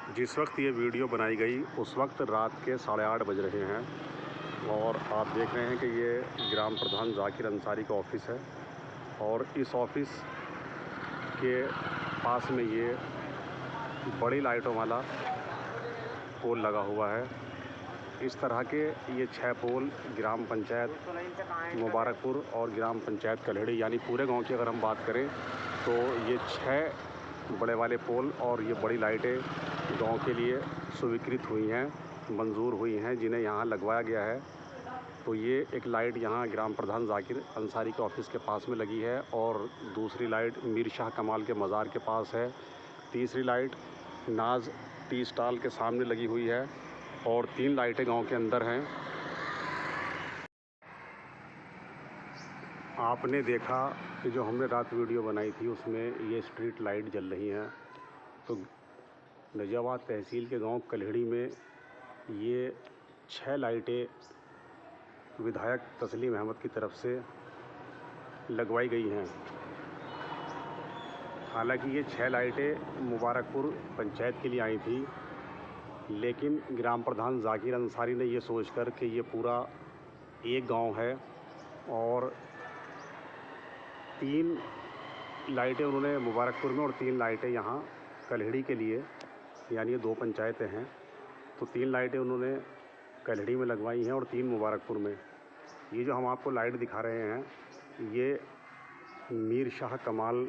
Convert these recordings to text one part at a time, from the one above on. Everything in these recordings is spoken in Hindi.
जिस वक्त ये वीडियो बनाई गई उस वक्त रात के 8:30 बज रहे हैं और आप देख रहे हैं कि ये ग्राम प्रधान जाकिर अंसारी का ऑफ़िस है और इस ऑफ़िस के पास में ये बड़ी लाइटों वाला पोल लगा हुआ है। इस तरह के ये 6 पोल ग्राम पंचायत मुबारकपुर और ग्राम पंचायत कल्हेड़ी यानी पूरे गांव की अगर हम बात करें तो ये 6 बड़े वाले पोल और ये बड़ी लाइटें गांव के लिए स्वीकृत हुई हैं, मंजूर हुई हैं, जिन्हें यहाँ लगवाया गया है। तो ये एक लाइट यहाँ ग्राम प्रधान जाकिर अंसारी के ऑफ़िस के पास में लगी है और दूसरी लाइट मीर शाह कमाल के मज़ार के पास है। तीसरी लाइट नाज टी स्टॉल के सामने लगी हुई है और 3 लाइटें गांव के अंदर हैं। आपने देखा कि जो हमने रात वीडियो बनाई थी उसमें ये स्ट्रीट लाइट जल रही हैं। तो नजाबाद तहसील के गांव कल्हेड़ी में ये 6 लाइटें विधायक तस्लीम अहमद की तरफ से लगवाई गई हैं। हालांकि ये 6 लाइटें मुबारकपुर पंचायत के लिए आई थी, लेकिन ग्राम प्रधान जाकिर अंसारी ने ये सोचकर कि ये पूरा एक गांव है और 3 लाइटें उन्होंने मुबारकपुर में और 3 लाइटें यहाँ कल्हेड़ी के लिए, यानी ये 2 पंचायतें हैं, तो 3 लाइटें उन्होंने कल्हेड़ी में लगवाई हैं और 3 मुबारकपुर में। ये जो हम आपको लाइट दिखा रहे हैं ये मीर शाह कमाल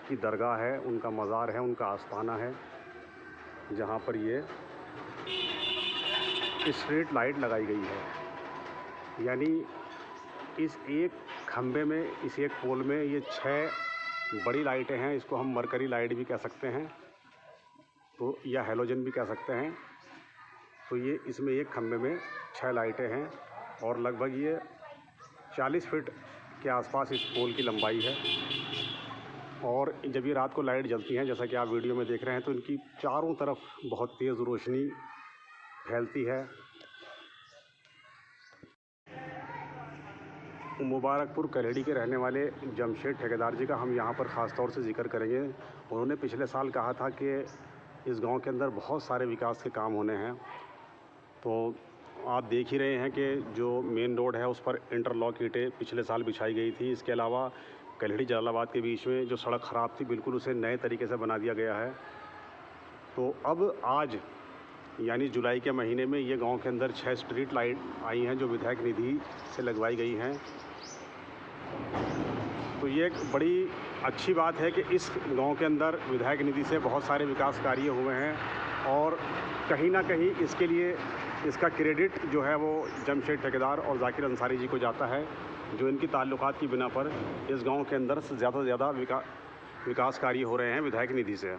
की दरगाह है, उनका मज़ार है, उनका आस्थाना है, जहाँ पर ये स्ट्रीट लाइट लगाई गई है। यानी इस एक खंबे में, इस एक पोल में ये 6 बड़ी लाइटें हैं। इसको हम मरकरी लाइट भी कह सकते हैं तो, या हैलोजन भी कह सकते हैं। तो ये इसमें एक खंबे में 6 लाइटें हैं और लगभग ये 40 फीट के आसपास इस पोल की लंबाई है। और जब ये रात को लाइट जलती हैं, जैसा कि आप वीडियो में देख रहे हैं, तो इनकी चारों तरफ बहुत तेज़ रोशनी फैलती है। मुबारकपुर कल्हेड़ी के रहने वाले जमशेद ठेकेदार जी का हम यहाँ पर ख़ास तौर से जिक्र करेंगे। उन्होंने पिछले साल कहा था कि इस गांव के अंदर बहुत सारे विकास के काम होने हैं। तो आप देख ही रहे हैं कि जो मेन रोड है उस पर इंटरलॉक ईंटें पिछले साल बिछाई गई थी। इसके अलावा कल्हेड़ी जलालाबाद के बीच में जो सड़क ख़राब थी, बिल्कुल उसे नए तरीके से बना दिया गया है। तो अब आज यानी जुलाई के महीने में ये गांव के अंदर 6 स्ट्रीट लाइट आई हैं जो विधायक निधि से लगवाई गई हैं। तो ये एक बड़ी अच्छी बात है कि इस गांव के अंदर विधायक निधि से बहुत सारे विकास कार्य हुए हैं और कहीं ना कहीं इसके लिए इसका क्रेडिट जो है वो जमशेद ठेकेदार और जाकिर अंसारी जी को जाता है, जो इनकी ताल्लुकात की बिना पर इस गांव के अंदर ज़्यादा से ज़्यादा विकास कार्य हो रहे हैं विधायक निधि से।